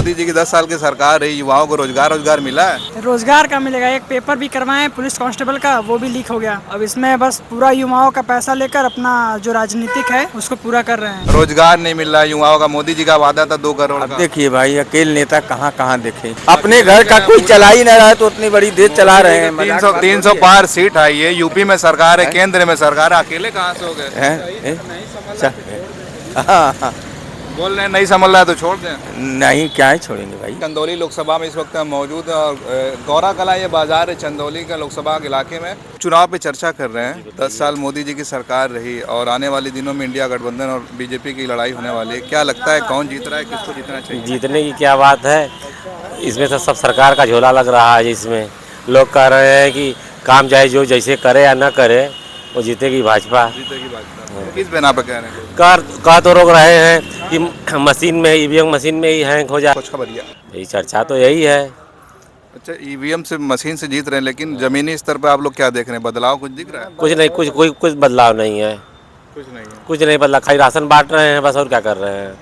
मोदी जी की 10 साल की सरकार रही, युवाओं को रोजगार मिला है? रोजगार का मिलेगा। एक पेपर भी करवाएं पुलिस कांस्टेबल का, वो भी लीक हो गया। अब इसमें बस पूरा युवाओं का पैसा लेकर अपना जो राजनीतिक है उसको पूरा कर रहे हैं। रोजगार नहीं मिल रहा है युवाओं का। मोदी जी का वादा था 2 करोड़ अब का। देखिए भाई, अकेले नेता कहाँ कहाँ देखे, अपने घर का कोई चला ही नहीं रहा है तो उतनी बड़ी देश चला रहे हैं। 300 पार सीट आई है, यूपी में सरकार है, केंद्र में सरकार है, अकेले कहाँ से हो गए? हाँ, बोल रहे हैं नहीं संभल रहा है तो छोड़ दें। नहीं क्या है, छोड़ेंगे भाई। चंदौली लोकसभा में इस वक्त हम मौजूद हैं और गौरा कला ये बाजार है चंदौली का लोकसभा के इलाके में। चुनाव पे चर्चा कर रहे हैं। 10 साल मोदी जी की सरकार रही और आने वाले दिनों में इंडिया गठबंधन और बीजेपी की लड़ाई होने वाली है। क्या लगता है कौन जीत रहा है, किसको जीतना चाहिए? जीतने की क्या बात है, इसमें तो सब सरकार का झोला लग रहा है। इसमें लोग कह रहे हैं कि काम चाहे जो जैसे करे या ना करे वो जीतेगी भाजपा। जीतेगी भाजपा। किस बिना पे कह रहे हैं? कह तो रोक रहे हैं कि मशीन में ईवीएम मशीन में ही हैंग हो जाए। कुछ खबरिया यही चर्चा तो यही है। अच्छा, ईवीएम से मशीन से जीत रहे हैं, लेकिन जमीनी स्तर पर आप लोग क्या देख रहे हैं? बदलाव कुछ दिख रहा है? कुछ नहीं, कुछ बदलाव नहीं है। कुछ नहीं है। कुछ नहीं बदला, खाली राशन बांट रहे हैं बस, और क्या कर रहे हैं।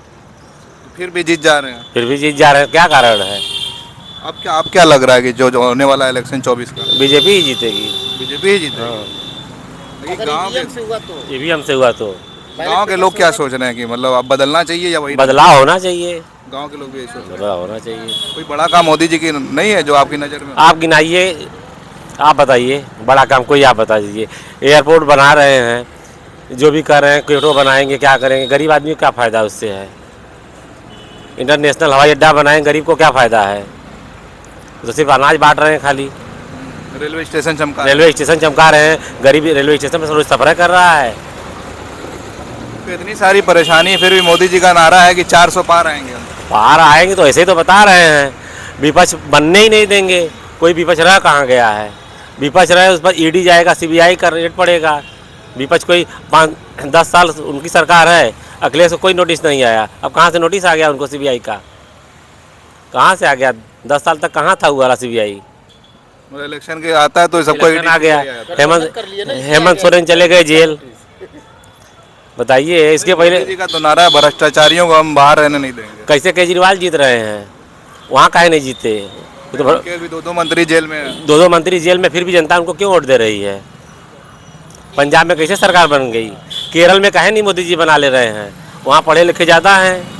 फिर भी जीत जा रहे हैं। फिर भी जीत जा रहे हैं, क्या कारण है? अब क्या लग रहा है कि जो होने वाला इलेक्शन 24 का बीजेपी ही जीतेगी। बीजेपी ही जीतेगी? लेकिन ईवीएम से हुआ तो गांव के लोग क्या सोच रहे हैं कि मतलब अब बदलना चाहिए या वही? बदलाव होना चाहिए। गांव के लोग भी यही सोच रहे हैं। बदलाव होना चाहिए। कोई बड़ा काम मोदी जी की नहीं है जो आपकी नज़र में? आप गिनाइए, आप बताइए बड़ा काम कोई, आप बता दीजिए। एयरपोर्ट बना रहे हैं, जो भी कर रहे हैं, कोयटो बनाएंगे, क्या करेंगे? गरीब आदमी को क्या फ़ायदा उससे है? इंटरनेशनल हवाई अड्डा बनाएंगे, गरीब को क्या फ़ायदा है? तो सिर्फ अनाज बांट रहे हैं खाली। रेलवे स्टेशन चमका रहे हैं, गरीब रेलवे स्टेशन में रोज सफर कर रहा है। तो इतनी सारी परेशानी है, फिर भी मोदी जी का नारा है कि 400 पार आएंगे। पार आएंगे तो ऐसे ही तो बता रहे हैं। विपक्ष बनने ही नहीं देंगे। कोई विपक्ष रह कहाँ गया है? विपक्ष रहे उस पर ईडी जाएगा, सीबीआई का रेट पड़ेगा। विपक्ष कोई 10 साल उनकी सरकार है, अखिलेश को कोई नोटिस नहीं आया। अब कहाँ से नोटिस आ गया उनको सीबीआई का? कहाँ से आ गया? 10 साल तक कहाँ था हुआ सीबीआई? इलेक्शन के आता है तो सबको आ गया। हेमंत सोरेन चले गए जेल। बताइए, इसके पहले मोदी जी का तो नारा है भ्रष्टाचारियों को हम बाहर रहने नहीं देंगे। कैसे केजरीवाल जीत रहे हैं? वहाँ काहे नहीं जीते? तो भी 2 मंत्री जेल में है। 2 मंत्री जेल में, फिर भी जनता उनको क्यों वोट दे रही है? पंजाब में कैसे सरकार बन गई? केरल में काहे नहीं मोदी जी बना ले रहे हैं? वहाँ पढ़े लिखे ज़्यादा हैं।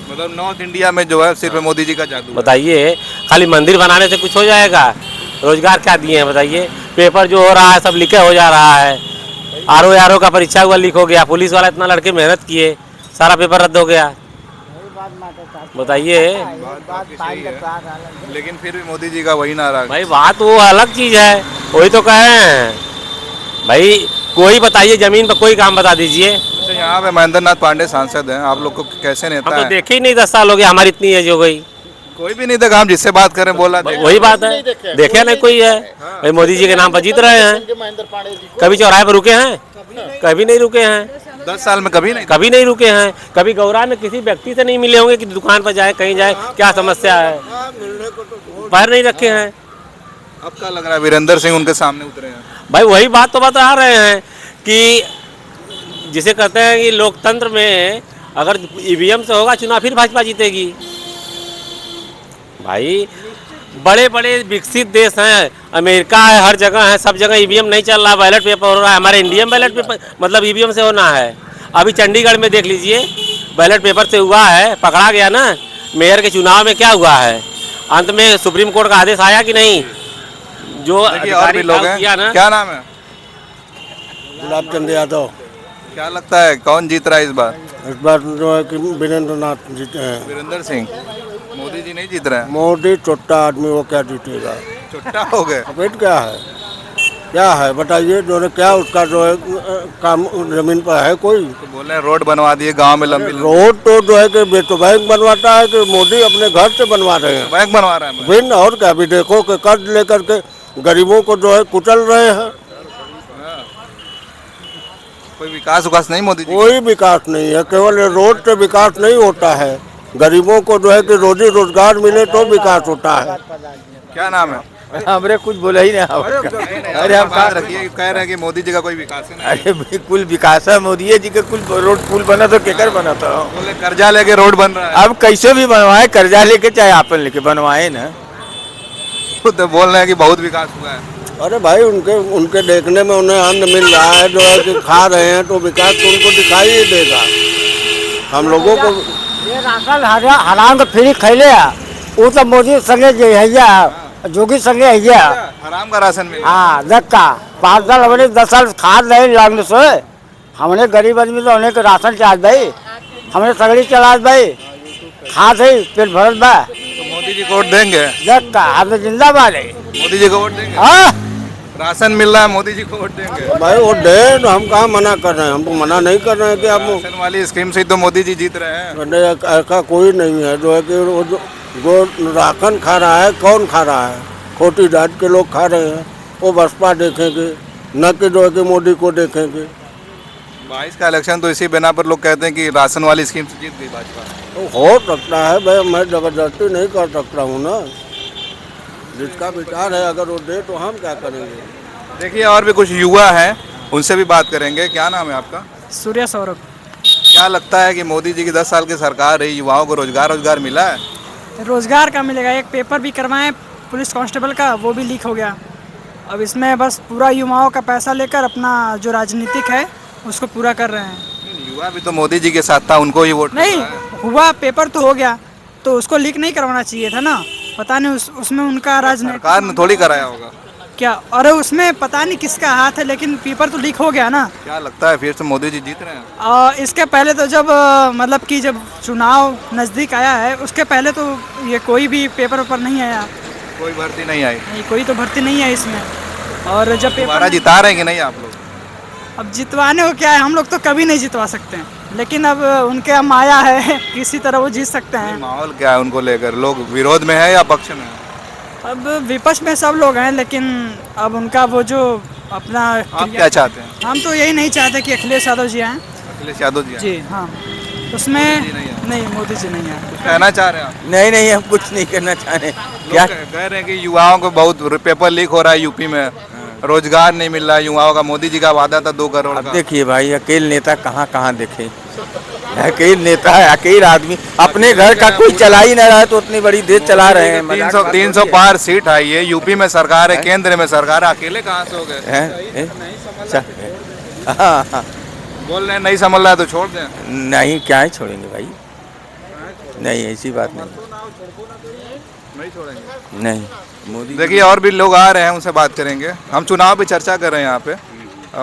मतलब नॉर्थ इंडिया में जो है सिर्फ मोदी जी का जादू है। बताइए, खाली मंदिर बनाने से कुछ हो जाएगा? रोजगार क्या दिए हैं बताइए? पेपर जो हो रहा है सब लीक हो जा रहा है। आरओ का परीक्षा हुआ, लीक हो गया। पुलिस वाला इतना लड़के मेहनत किए, सारा पेपर रद्द हो गया। बताइए। लेकिन फिर भी मोदी जी का वही नारा। भाई बात वो अलग चीज़ है, वही तो कहे हैं भाई। कोई बताइए, जमीन पर कोई काम बता दीजिए। अच्छा, यहाँ पे महेंद्र नाथ पांडे सांसद हैं, आप लोग को कैसे नेता हम तो है? देखे ही नहीं, 10 साल हो गए, हमारी इतनी एज हो गई। कोई भी नहीं देखा, हम जिससे बात करें बोला वही बात है, देखा नहीं कोई है। भाई मोदी जी के नाम पर जीत रहे हैं। कभी चौराहे पर रुके हैं? कभी नहीं रुके हैं। 10 साल में कभी नहीं रुके हैं। कभी गौरा में किसी व्यक्ति से नहीं मिले होंगे कि दुकान पर जाए, कहीं जाए, क्या समस्या है, पैर नहीं रखे हैं। अब क्या लग रहा है वीरेंद्र सिंह उनके सामने उतरे हैं? भाई वही बात तो बता रहे हैं कि जिसे कहते हैं कि लोकतंत्र में अगर ईवीएम से होगा चुनाव, फिर भाजपा जीतेगी। भाई बड़े बड़े विकसित देश हैं, अमेरिका है, हर जगह है, सब जगह ईवीएम नहीं चल रहा, बैलेट पेपर हो रहा है। हमारे इंडिया में बैलेट पेपर मतलब ईवीएम से होना है। अभी चंडीगढ़ में देख लीजिए, बैलेट पेपर से हुआ है, पकड़ा गया ना। मेयर के चुनाव में क्या हुआ है? अंत में सुप्रीम कोर्ट का आदेश आया कि नहीं? जो और भी लोग हैं ना। क्या नाम है? गुलाब चंद यादव। क्या लगता है कौन जीत रहा है इस बार? इस बार जो है कि वीरेंद्र नाथ जीते हैं। वीरेंद्र सिंह। मोदी जी नहीं जीत रहे हैं। मोदी छोटा आदमी, वो क्या जीतेगा? छोटा हो गए। वेट क्या है बताइए? जो है क्या उसका जो है काम जमीन पर है कोई? तो बोल रहे हैं रोड बनवा दिए गांव में, लंबी रोड तो जो है कि बेटो बैंक बनवाता है कि मोदी अपने घर से बनवा रहे हैं? बैंक बनवा रहा है। बिन और क्या? अभी देखो कि कर्ज लेकर के गरीबों को जो है कुचल रहे हैं। कोई विकास नहीं मोदी जी? कोई विकास नहीं है। केवल रोड से विकास नहीं होता है, गरीबों को जो है कि रोजी रोजगार मिले तो विकास होता है। क्या नाम है? हमरे कुछ बोला ही नहीं। अरे हम बात रखिए, कह रहे हैं कि मोदी जी का कोई विकास ही नहीं है। अरे बिल्कुल विकास है, मोदी जी के कुल रोड पुल बना तो केकर बना था। बोले कर्जा लेके रोड बन रहा है। अब कैसे भी बनवाए, कर्जा लेके चाहे आपन लेके बनवाए ना। तो बोल रहे हैं कि बहुत विकास हुआ है। अरे भाई उनके उनके देखने में उन्हें अन्न मिल रहा है, जो है कि खा रहे हैं, तो विकास तो उनको दिखाई नहीं देगा। हम लोगों को ये राशन हराम के फ्री खैले वो तो मोदी संगे जे हैया जोगी संगे हैया। हराम का राशन मिल रहा हाँ धक्का 5 साल हमने 10 साल खाद नहीं लगने से हमने गरीब आदमी तो उन्हें राशन चाह भाई, हमने सगड़ी चला भाई, खाद है पेट भरत बा। है। तो मोदी जी को वोट देंगे? धक्का हम तो जिंदाबाद है। मोदी जी को वोट देंगे? हाँ राशन मिल रहा है, मोदी जी को वोट देंगे? भाई वो दे तो हम कहाँ मना कर रहे हैं, हम तो मना नहीं कर रहे हैं कि आप राशन वाली स्कीम से ही तो मोदी जी जीत रहे हैं। ऐसा कोई नहीं है जो है कि वो जो राशन खा रहा है, कौन खा रहा है? खोटी जात के लोग खा रहे हैं, वो बसपा देखेंगे, न कि जो है कि मोदी को देखेंगे। 22 का इलेक्शन तो इसी बिना पर लोग कहते हैं कि राशन वाली स्कीम से जीत गई भाजपा। तो हो सकता है भाई, मैं जबरदस्ती नहीं कर सकता हूँ ना। जिसका विचार है अगर वो दे तो हम क्या करेंगे। देखिए और भी कुछ युवा हैं, उनसे भी बात करेंगे। क्या नाम है आपका? सूर्या सौरभ। क्या लगता है कि मोदी जी की 10 साल की सरकार रही, युवाओं को रोजगार मिला है? रोजगार का मिलेगा, एक पेपर भी करवाएं पुलिस कांस्टेबल का, वो भी लीक हो गया। अब इसमें बस पूरा युवाओं का पैसा लेकर अपना जो राजनीतिक है उसको पूरा कर रहे हैं। युवा भी तो मोदी जी के साथ था, उनको ही वोट नहीं मिल रहा है। हुआ, पेपर तो हो गया, तो उसको लीक नहीं करवाना चाहिए था ना। पता नहीं उसमें उनका राजनीति सरकार ने थोड़ी कराया होगा। क्या, अरे उसमें पता नहीं किसका हाथ है, लेकिन पेपर तो लीक हो गया ना। क्या लगता है फिर से मोदी जी जीत रहे हैं? इसके पहले तो जब मतलब कि जब चुनाव नज़दीक आया है उसके पहले तो ये कोई भी पेपर ऊपर नहीं आया, कोई भर्ती नहीं आई। नहीं कोई तो भर्ती नहीं है इसमें। और जब दोबारा पेपर जिता रहे हैं कि नहीं आप लोग? अब जितवाने को क्या है, हम लोग तो कभी नहीं जितवा सकते हैं, लेकिन अब उनके अब माया है किसी तरह वो जीत सकते हैं। माहौल क्या है उनको लेकर? लोग विरोध में है या पक्ष में है? अब विपक्ष में सब लोग हैं, लेकिन अब उनका वो जो अपना आप क्या चाहते हैं? हम तो यही नहीं चाहते कि अखिलेश यादव जी आएँ। अखिलेश यादव जी हैं? जी हाँ, उसमें जी नहीं है। नहीं, मोदी जी नहीं है। कुछ कहना चाह रहे हैं आप? नहीं नहीं, हम कुछ नहीं करना चाह रहे। क्या लोग कह रहे हैं कि युवाओं को बहुत पेपर लीक हो रहा है यूपी में, रोजगार नहीं मिल रहा है युवाओं का। मोदी जी का वादा था 2 करोड़ अब का। देखिए भाई, अकेले नेता कहाँ कहाँ देखे। अकेले नेता है, अकेले आदमी अपने घर का कोई चला ही ना रहा है तो उतनी बड़ी देश चला रहे हैं। 300 पार सीट आई है, यूपी में सरकार है, केंद्र में सरकार है, अकेले कहाँ से हो गए? हाँ हाँ, बोल रहे हैं नहीं संभल रहा है तो छोड़ दें। नहीं क्या ही छोड़ेंगे भाई, नहीं ऐसी बात नहीं, नहीं छोड़ेंगे। नहीं मोदी देखिए और भी लोग आ रहे हैं, उनसे बात करेंगे। हम चुनाव पे चर्चा कर रहे हैं यहाँ पे,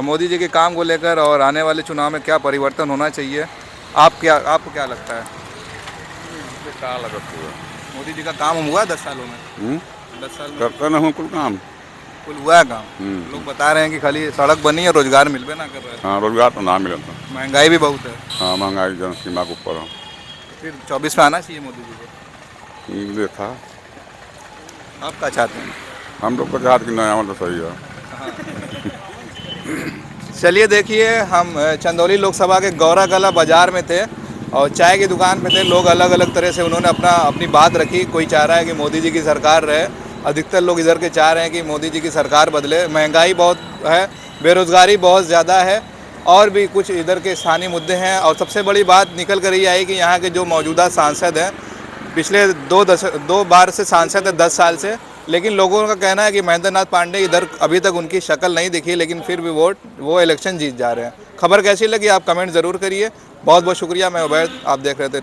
मोदी जी के काम को लेकर और आने वाले चुनाव में क्या परिवर्तन होना चाहिए। आपको क्या लगता है? मोदी जी का काम हुआ 10 सालों में? 10 साल में करता ना हूँ कुल काम। कुल हुआ है काम? लोग बता रहे हैं कि खाली सड़क बनी है, रोजगार मिलबे ना कर रहा है। हाँ रोजगार तो ना मिलता। महंगाई भी बहुत है। हाँ महंगाई जन सीमा के ऊपर है। फिर 24 में आना चाहिए मोदी जी को। ये था आप क्या चाहते हैं? हम लोग को चाहते कि नहीं आवा तो सही है। चलिए देखिए, हम चंदौली लोकसभा के गौराकला बाजार में थे और चाय की दुकान पे थे। लोग अलग अलग तरह से उन्होंने अपनी बात रखी। कोई चाह रहा है कि मोदी जी की सरकार रहे, अधिकतर लोग इधर के चाह रहे हैं कि मोदी जी की सरकार बदले। महंगाई बहुत है, बेरोज़गारी बहुत ज़्यादा है, और भी कुछ इधर के स्थानीय मुद्दे हैं। और सबसे बड़ी बात निकल कर ये आई कि यहाँ के जो मौजूदा सांसद हैं, पिछले 2 बार से सांसद है 10 साल से, लेकिन लोगों का कहना है कि महेंद्र नाथ पांडे इधर अभी तक उनकी शक्ल नहीं दिखी, लेकिन फिर भी वो इलेक्शन जीत जा रहे हैं। खबर कैसी लगी आप कमेंट ज़रूर करिए। बहुत बहुत शुक्रिया। मैं उबैद, आप देख रहे थे